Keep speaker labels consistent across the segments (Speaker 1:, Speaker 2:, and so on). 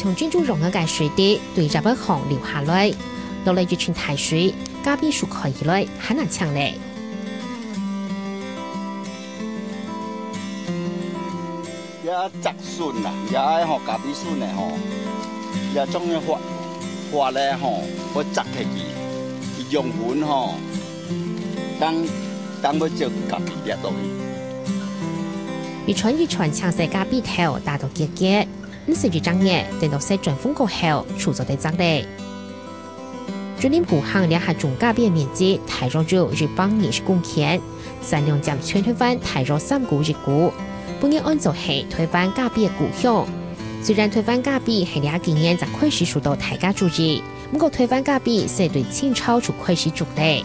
Speaker 1: 从建筑融合嘅水滴对入一行流下来，落嚟一群大水，咖啡树开起来，很难抢嚟。
Speaker 2: 也摘笋啦，也爱学咖啡笋嘅吼，也种嘅花咧吼，我摘起去，用粉吼，当要做咖啡粒落去。
Speaker 1: 一串抢晒咖啡头达到结结，随住张嘢等到晒转风过后，出咗啲质嚟。最近古行两下种咖啡面积提咗咗日邦20公顷，产量占全台湾提咗3股1股。本年按照係推翻咖啡嘅故鄉，雖然推翻咖啡係兩幾年在開始受到大家注意，不過推翻咖啡係對清朝就開始做咧。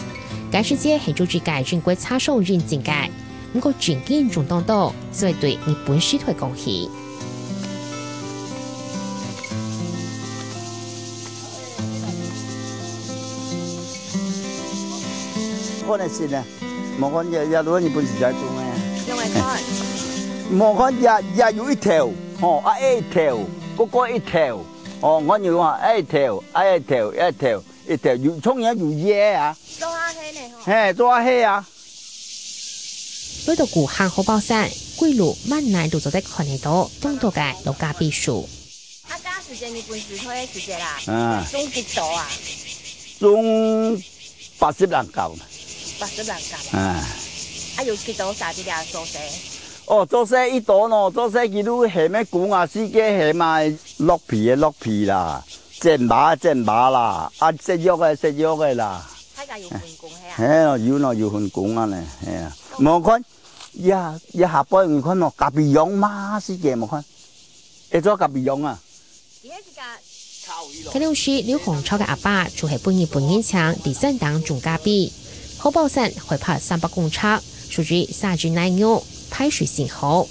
Speaker 1: 該世界係注意改正規差數認證嘅，不過轉見仲當到，所以對日本社會貢獻。
Speaker 2: 可能是呢，冇講日本日本時代種嘅。
Speaker 1: 用嚟看。
Speaker 2: 望看也有一條，哦，一條，個一條，哦，我要話一條，有葱嘢有嘢啊，
Speaker 1: 做下氣呢？
Speaker 2: 嘿，做下氣啊。
Speaker 1: 來到古坑好包山，歸路萬難都做得看得到，東到嘅老咖啡樹。
Speaker 3: 加時間日本時推時間啦，種幾多啊？
Speaker 2: 種80人夠。
Speaker 3: 80人夠。有幾多啥啲嘢做些？
Speaker 2: 哦，做些一朵咯，做些佢都係咩股啊，司機係咪落皮啦，煎麻啦，食肉嘅啦。
Speaker 3: 睇下要分工係啊。
Speaker 2: 係要分工啊咧，係啊。冇看，一下班唔看咯，咖啡用嘛司機冇看，一做咖啡用啊。
Speaker 1: 佢老師劉洪超嘅阿爸就係半年前第3檔種咖啡，好包山會拍300公尺，屬於沙豬奶牛。排水信號，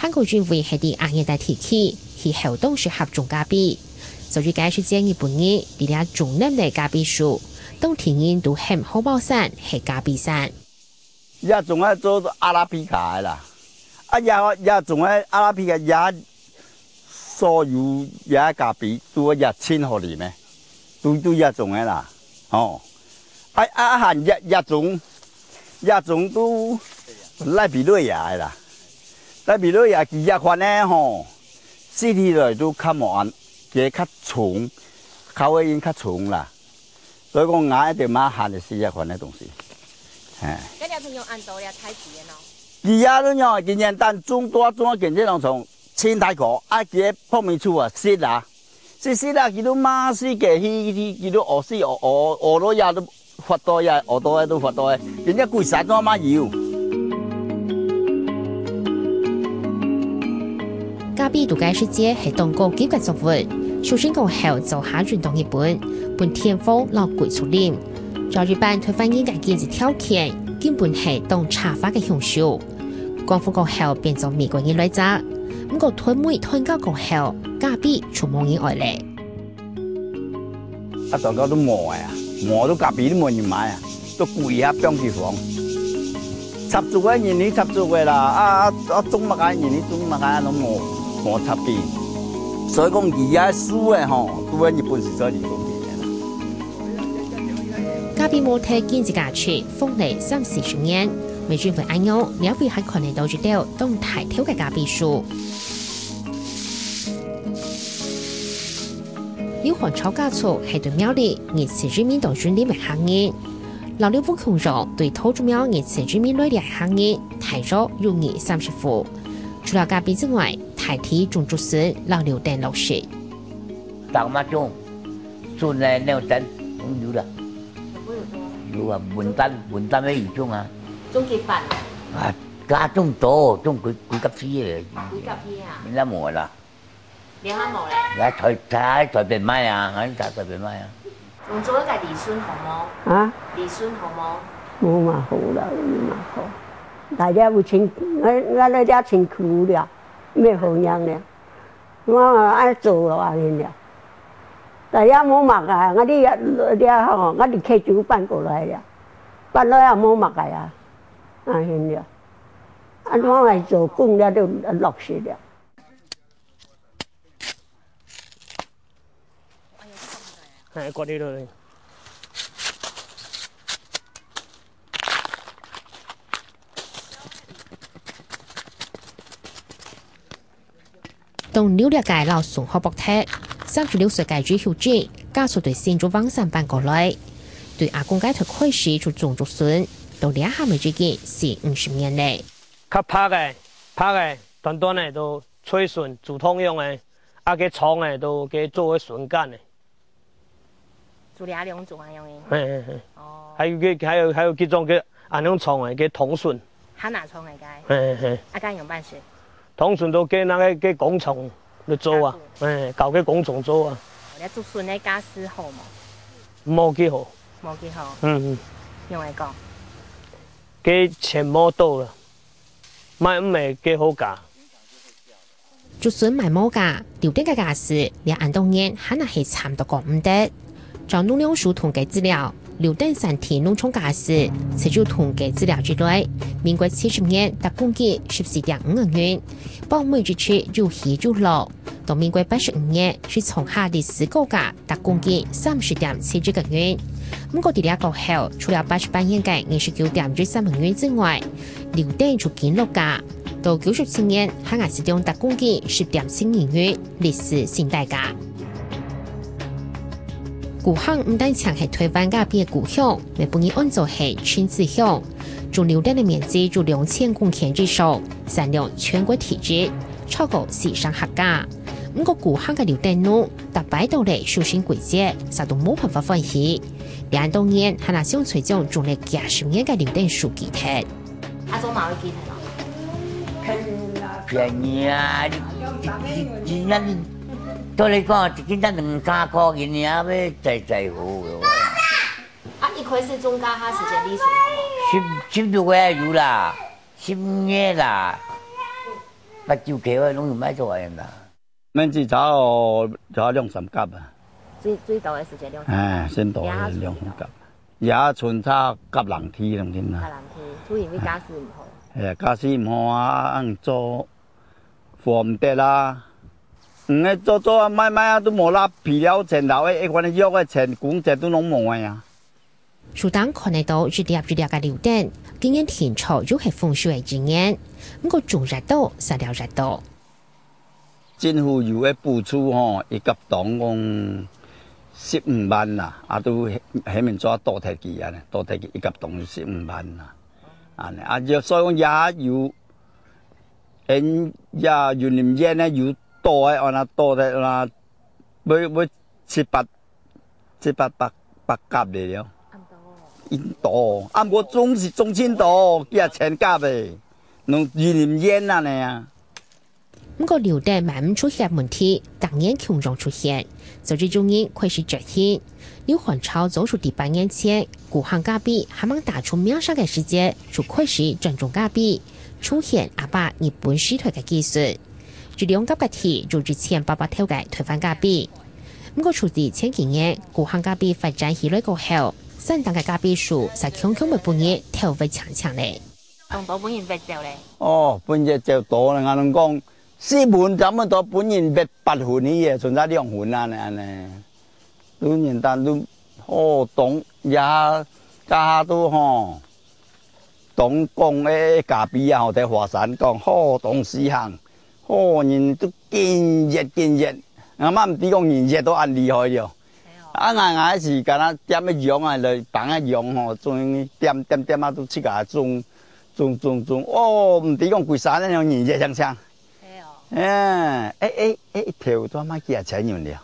Speaker 1: 韓國軍會喺啲亞熱帶地區去後東適合種咖啡，所以解釋建議本年啲啲種南嘅咖啡樹，當天然都喺好包山係咖啡山。
Speaker 2: 一種係做阿拉比卡啦，一種係阿拉比卡也所有也咖啡都一千毫里咩，都一種嘅啦，哦，行一種都。拉比瑞亞啦，拉比瑞亞佢一款咧吼，試起來都較慢，嘅較重，口味已經較重啦。所以講硬一定買限嘅試一款嘅東西。係。
Speaker 3: 咁你用按道嚟睇字嘅咯？
Speaker 2: 而家都樣，今年但種多見這種從千大個，嘅泡面出啊，蝕啊，佢都馬死嘅，佢都餓死餓到也都發到也餓到都發到嘅，人家貴曬咗乜要？
Speaker 1: 咖啡度解世界係當個幾個作物，首先過後就下轉到日本天風落貴出年，在日本推翻應該經濟條件，根本係當茶花嘅享受。光復過後變做美國人來揸，不過推妹推高過後，咖啡就冇人愛嚟。
Speaker 2: 大家都餓啊，餓到咖啡都冇人買啊，都貴啊，標記房。插足嘅年年插足嘅啦，種乜嘢年年種乜嘢都冇插邊，所以講而家輸嘅吼，都喺日本時代嚟講嘅。
Speaker 1: 咖啡模特經濟價值豐利30-40年，美軍會按鈕了解喺群嚟到住掉動態挑嘅咖啡樹。有韓炒家族係對廟裡熱刺居民到專利嘅行業。老廖不窮肉對土著廟熱刺居民類嘅行業提咗容易30戶。除了咖啡之外，台體種竹筍、老廖等老師。
Speaker 4: 大媽種，種呢兩等有啦。有啊，文旦咩魚種啊？
Speaker 3: 種幾百？
Speaker 4: 啊，家種多，種幾級枝嘅。
Speaker 3: 幾級枝啊？
Speaker 4: 你冇啦？
Speaker 3: 你啱冇咧？
Speaker 4: 隨便買啊，我隨便買啊。
Speaker 3: 用做一個梨筍好冇？
Speaker 5: 啊？
Speaker 3: 梨筍好冇？
Speaker 5: 冇嘛好啦，冇嘛好。大家有錢，我那家錢苦了，咩好樣了？我愛做啦，現在。大家冇麥啊！我哋客主搬過來了，搬來又冇麥啊！現在，我係做工咧都落雪了。
Speaker 6: 哎，刮哩落嘞。
Speaker 1: 當了解界老送學博踢，36歲界主曉知，家屬對先做網上辦過來，對阿公街頭開始做種族孫，到兩下咪之間是50年嘞。
Speaker 6: 較拍嘅，短嘅都吹筍煮湯用嘅，啊個長嘅都給做個筍乾嘅。
Speaker 3: 煮兩種做安用嘅。
Speaker 6: 嘿。哦。還有幾種嘅安樣長嘅，嘅銅筍。
Speaker 3: 哈哪長嘅街？
Speaker 6: 嘿。
Speaker 3: 啊，間用辦事？
Speaker 6: 銅筍都給那個工廠嚟做啊，搞個工廠做啊。
Speaker 3: 你做筍嘅家私好冇？
Speaker 6: 冇幾好。
Speaker 3: 冇幾好。用嚟講，
Speaker 6: 佢錢冇到啦，買唔係幾好價。
Speaker 1: 就算買冇價，留低嘅家私，連安當年可能係差唔多講唔得。照農糧署統計資料，留低3天農場家私，持續統計資料之內，民國70年達公計14.5億元，包每支區有起有落。到民國85年，是從下第4個價達公計30.7億元。不過第二個後，除了88年嘅29.3億元之外，留低就見落價。到97年，海牙市中達公計10.7億元，歷史新大價。古巷唔單淨係台灣嗰邊嘅古巷，咪本意按照係親子巷，仲留低嘅面積就2000公頃之數，產量全國體質，超過時尚客家。不過古巷嘅留低路，特擺到嚟修身軌跡，實都冇辦法歡喜。兩當年係那相隨種種嚟幾十年嘅留低樹基鐵。
Speaker 3: 阿祖馬會基鐵咯？
Speaker 4: 便宜啊！你對你講，一斤得2-3塊銀呀，要在乎的。
Speaker 3: 啊，一塊是中價，它時間利息
Speaker 4: 10多塊有啦，10月啦，8、9個月攏有買做樣啦。
Speaker 2: 免至炒2-3甲啊。
Speaker 3: 最大嘅時間2-3。
Speaker 2: 哎，先大嘅2-3甲，也剩差甲人天咁點啦。
Speaker 3: 甲人天，所以因為家私唔好。
Speaker 2: 係啊，家私唔好啊，做貨唔得啦。做啊，買啊都冇啦，皮料錢頭一款的肉的錢，工錢都攏冇嘅呀。
Speaker 1: 樹當看得到日疊嘅榴彈，今年天草就係豐收嘅經驗，不過種熱到實了熱到。
Speaker 2: 政府有嘅補助吼，一級檔講15萬啦，啊都喺面做多提機啊，多提機一級檔15萬啦，啊若所以講也有，也有年煙咧有。多嘅，我那多嘅那，要7、8甲嚟了。多，啊我總是總錢多，幾1000甲嘅，弄2年煙啊你啊。
Speaker 1: 不過留低慢慢出現問題，當然強狀出現，就這種人開始出現。劉漢超走出第8年前，古巷咖比還冇打出秒殺嘅時間，就開始轉種咖比，出現阿爸日本師徒嘅技術。住兩級嘅鐵做之前800條嘅台灣咖比，不過隨住前幾年古巷咖比發展起來過後，新當嘅咖比樹實強強嘅半夜條尾長長咧。
Speaker 3: 咁多本人別走咧？
Speaker 2: 哦，本日就多啦，我哋講4本咁多，本人別8分呢嘢，剩下2分啊呢。都人但都好懂也家都吼懂講誒咖比啊，我哋華山講好懂事行。人都見熱，阿媽唔知講人熱都咁厲害了。啊硬是干那點一樣啊，來放一樣吼，種點啊都出個種，哦唔知講幾山那樣人熱像像。一條都買幾錢樣了？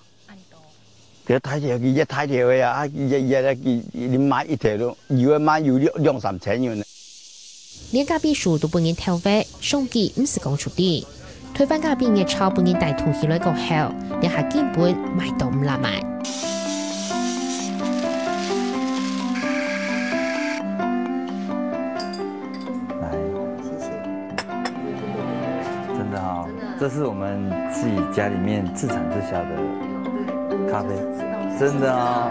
Speaker 2: 佢太條佢太條嘅啊，你買一條都，如果買要2-3千樣。
Speaker 1: 連咖比樹都半年條尾，上機唔是講出啲。台灣咖比嘅炒半年大同起來過後，你係根本買到唔難買。
Speaker 7: 來，謝謝。真的哈，這是我們自己家裡面自產自銷的咖啡，真的啊。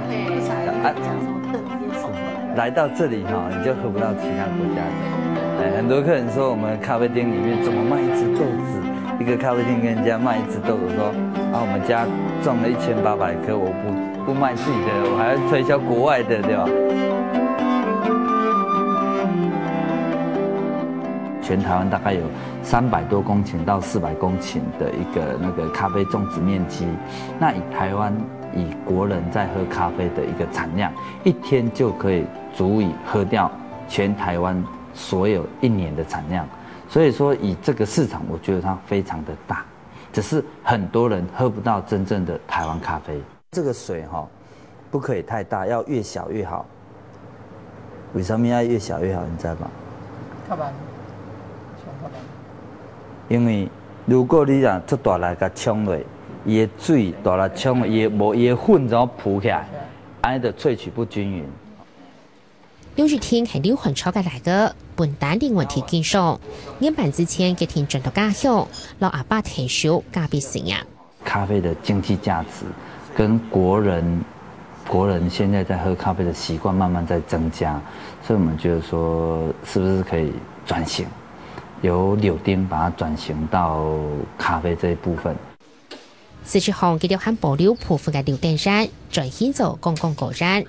Speaker 7: 來到這裡哈，你就喝不到其他國家的。很多客人說，我們咖啡店裡面怎麼賣一隻豆子？一個咖啡店跟人家賣一隻豆子，說啊，我們家種了1800棵，我不卖自己的，我还要推销国外的，对吧？全台湾大概有300多公顷到400公顷的一个那个咖啡种植面积。那以台湾以国人在喝咖啡的一个产量，一天就可以足以喝掉全台湾所有1年的产量。所以说，以这个市场，我觉得它非常的大，只是很多人喝不到真正的台湾咖啡。这个水不可以太大，要越小越好。为什么要越小越好？你知道吗？
Speaker 8: 较慢。
Speaker 7: 因为如果你若做大力甲冲落，伊的水大力冲，伊的粉怎么浮起来，安尼就萃取不均匀。
Speaker 1: 刘日天係劉漢超嘅嚟嘅，本單定問題經常，年半之前嘅天轉到家鄉，老阿爸退休咖啡成啊。
Speaker 7: 咖啡的經濟價值跟國人現在在喝咖啡的習慣慢慢在增加，所以我們覺得說，是不是可以轉型？由柳丁把它轉型到咖啡這一部分。
Speaker 1: 17項繼續喺保留部分嘅柳丁染，轉型做公共果染。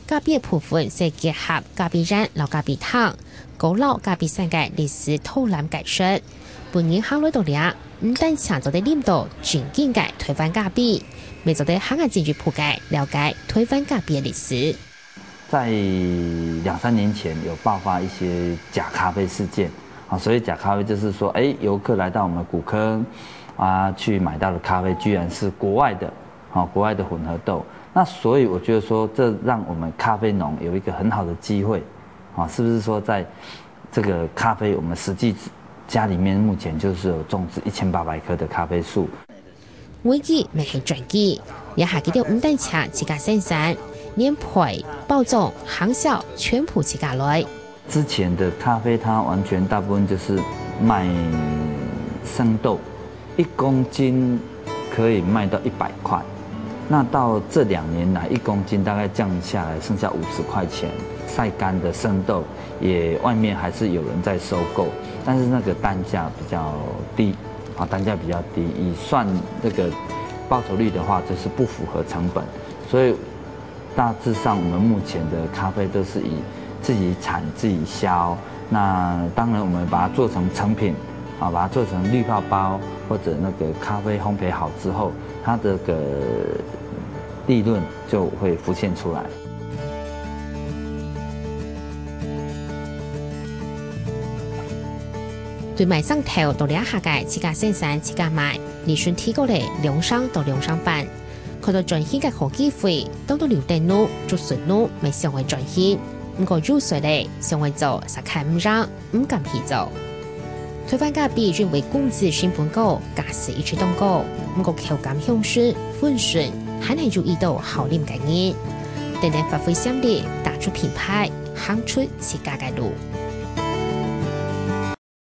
Speaker 1: 咖啡部分是結合咖啡染、老咖啡糖、高老咖啡sản嘅歷史透覽解說。本年行來到倆，唔但搶咗啲領導轉型嘅推翻咖啡，未做啲行業進去鋪解了解推翻咖啡嘅歷史。
Speaker 7: 在2-3年前有爆發一些假咖啡事件。所以假咖啡就是說，遊客來到我們古坑啊，去買到的咖啡居然是國外的，國外的混合豆。那所以我覺得說，這讓我們咖啡農有一個很好的機會，是不是說在這個咖啡，我們實際家裡面目前就是有種植1800棵的咖啡樹。
Speaker 1: 危機未係轉機，也下幾條唔單車自家生產，連培、包種、行銷全部自家來。
Speaker 7: 之前的咖啡，它完全大部分就是賣生豆，1公斤可以賣到100塊。那到這2年來，1公斤大概降下來，剩下50塊錢。曬乾的生豆，也外面還是有人在收購，但是那個單價比較低，單價比較低。以算這個報酬率的話，就是不符合成本。所以大致上，我們目前的咖啡都是以自己產自己銷，那當然我們把它做成成品，把它做成濾泡包或者那個咖啡烘焙好之後，它的個利潤就會浮現出來。
Speaker 1: 對賣上頭到兩下嘅自家生產自家賣，利潤提高嚟2商到2商半，佢到轉型嘅好機會，當到留定路做順路未成為轉型。唔過入水咧，想為做實看唔讓，唔敢去做。推翻咖啡認為工資成本高，價值一直都高，唔過口感香順、溫順，還係注意到好飲嘅嘢，定定發揮潛力，打出品牌，行出自家嘅路。